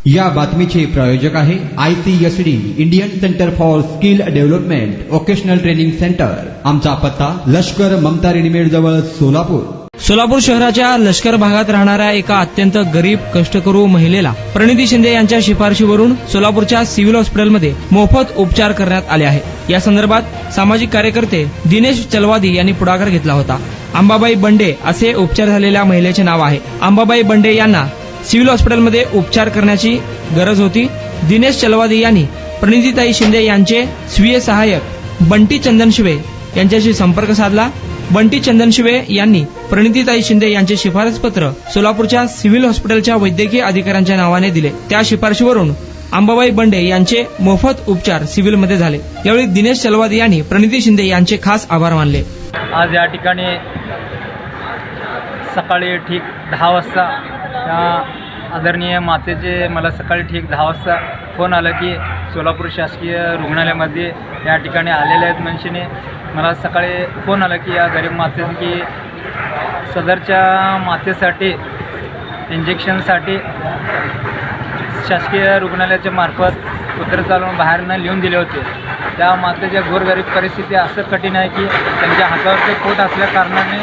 या बातमीचे प्रायोजक आहे ICSD Indian centre for skill development vocational training centre. आमचा पत्ता लष्कर ममता रेडीमेड जवळ सोलापूर. सोलापूर शहराच्या लष्कर भागात राहणाऱ्या एका अत्यंत गरीब कष्टकरू महिलेला प्रणिती शिंदे यांच्या शिफारशीवरून सोलापूरच्या सिव्हिल हॉस्पिटलमध्ये मोफत उपचार करण्यात आले आहे. या संदर्भात सामाजिक कार्यकर्ते दिनेश चलवादी यांनी पुढाकार घेतला होता. अंबाबाई बंडे असे उपचार झालेल्या महिलेचे नाव आहे. अंबाबाई बंडे यांना सिव्हिल हॉस्पिटलमध्ये उपचार करण्याची गरज होती. दिनेश चलवादी यांनी प्रणितीताई शिंदे यांचे स्वीय सहाय्यक बंटी चंदनशिवे यांच्याशी संपर्क साधला. बंटी चंदनशिवे यांनी प्रणितीताई शिंदे यांचे शिफारसपत्र सोलापूरच्या सिव्हिल हॉस्पिटलच्या वैद्यकीय अधिकाऱ्यांच्या नावाने दिले. त्या शिफारशीवरून अंबाबाई बंडे यांचे मोफत उपचार सिव्हिलमध्ये झाले. यावेळी दिनेश चलवादी यांनी प्रणिती शिंदे यांचे खास आभार मानले. आज या ठिकाणी सकाळी ठीक 10 वाजता त्या आदरणीय मातेचे मला सकाळी ठीक 10 वाजता फोन आला की सोलापूर शासकीय रुग्णालयामध्ये या ठिकाणी आलेले आहेत मनुष्याने. मला सकाळी फोन आला की या गरीब मातेचं की सदरच्या मातेसाठी इंजेक्शनसाठी शासकीय रुग्णालयाच्या मार्फत पत्र चालवून बाहेरनं लिहून दिले होते. त्या मातेच्या गोरगरीब परिस्थिती असं कठीण आहे की त्यांच्या हातावरचे पोट असल्या कारणाने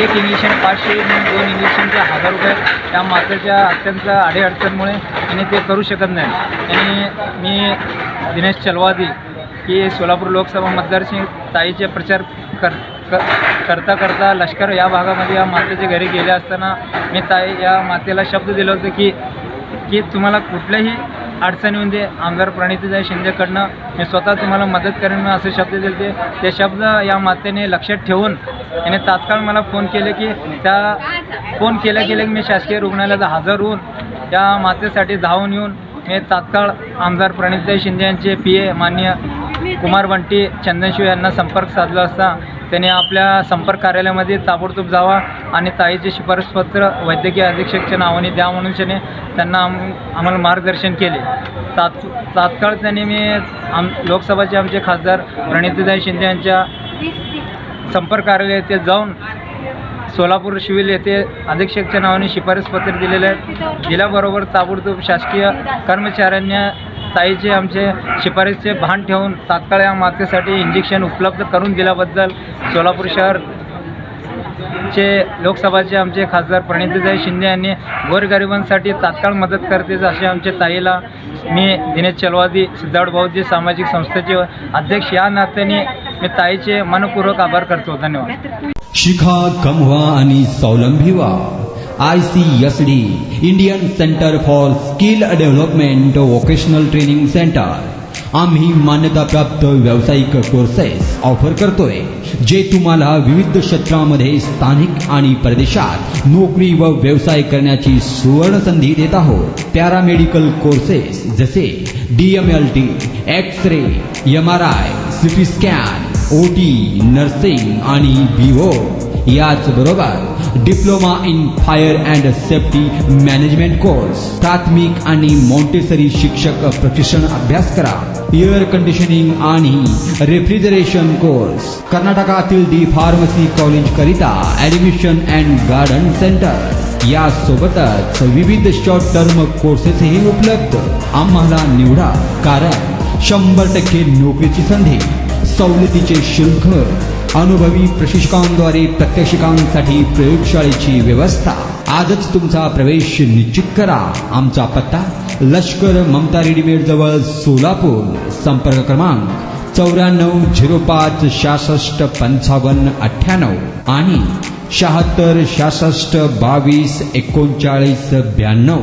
एक इंजेक्शन 500 आणि 2 इंजेक्शनचे 1000 रुपये त्या मातेच्या अत्यंत अडीअडचणमुळे त्यांनी ते करू शकत नाही. आणि मी दिनेश चलवादी की सोलापूर लोकसभा मतदारसंघ ताईचे प्रचार करता करता लष्कर या भागामध्ये या मातेच्या घरी गेले असताना मी ताई या मातेला शब्द दिलं होतं की तुम्हाला कुठल्याही अडचण येऊन दे, आमदार प्रणितीताई शिंदेकडनं मी स्वतः तुम्हाला मदत करेन मी असे शब्द दिले. ते शब्द या मातेने लक्षात ठेवून याने तात्काळ मला फोन केले की फोन केल्या की मी शासकीय रुग्णालयात हजर होऊन त्या मातेसाठी धावून येऊन मी तात्काळ आमदार प्रणितीताई शिंदे यांचे PA माननीय कुमार बंटी चंदनशिवे यांना संपर्क साधला असता त्यांनी आपल्या संपर्क कार्यालयामध्ये ताबडतोब जावा आणि ताईचे शिफारसपत्र वैद्यकीय अधीक्षकच्या नावाने द्या म्हणून त्यांना आम्हाला मार्गदर्शन केले. तात्काळ त्यांनी मी लोकसभाचे आमचे खासदार प्रणितीताई शिंदे यांच्या संपर्क कार्यालय येथे जाऊन सोलापूर सिव्हिल येथे अधीक्षकच्या नावाने शिफारसपत्र दिलेले आहे. दिल्याबरोबर ताबडतोब शासकीय कर्मचाऱ्यांनी ताईचे आमचे शिफारसीचे भान ठेवून तात्काळ या मातेसाठी इंजेक्शन उपलब्ध करून दिल्याबद्दल सोलापूर शहरचे लोकसभाचे आमचे खासदार प्रणितीताई शिंदे यांनी गोरगरिबांसाठी तात्काळ मदत करतेच असे आमच्या ताईला मी दिनेश चलवादी सिद्धार्थ भाऊजी सामाजिक संस्थेचे अध्यक्ष या नात्याने मी ताईचे मनपूर्वक आभार करतो. धन्यवाद. शिखा कमवा आणि स्वावलंबी व्हा. ICSD Indian centre for skill development vocational training centre. आम्ही मान्यताप्राप्त व्यावसायिक कोर्सेस ऑफर करतोय जे तुम्हाला विविध क्षेत्रामध्ये स्थानिक आणि परदेशात नोकरी व व्यवसाय करण्याची सुवर्ण संधी देत आहोत. पॅरामेडिकल कोर्सेस जसे DMLT, x-ray, MRI, CT scan, OT, nursing आणि BO. याचबरोबर diploma in fire and safety management course, प्राथमिक आणि मॉन्टेसरी शिक्षक प्रशिक्षण अभ्यास करा. एअर कंडिशनिंग आणि रेफ्रिजरेशन कोर्स, कर्नाटकातील D फार्मसी कॉलेज करिता ऍडमिशन अँड गार्डन सेंटर. यासोबतच विविध शॉर्ट टर्म कोर्सेसही उपलब्ध. आम्हाला निवडा कारण 100% नोकरीची संधी, सवलतीचे शुल्क, अनुभवी प्रशिक्षकांद्वारे प्रात्यक्षिकांसाठी प्रयोगशाळेची व्यवस्था. आजच तुमचा प्रवेश निश्चित करा. आमचा पत्ता लष्कर ममता रेडीमेड जवळ सोलापूर. संपर्क क्रमांक 9405 66 55 98 आणि 76 66 22 39 92.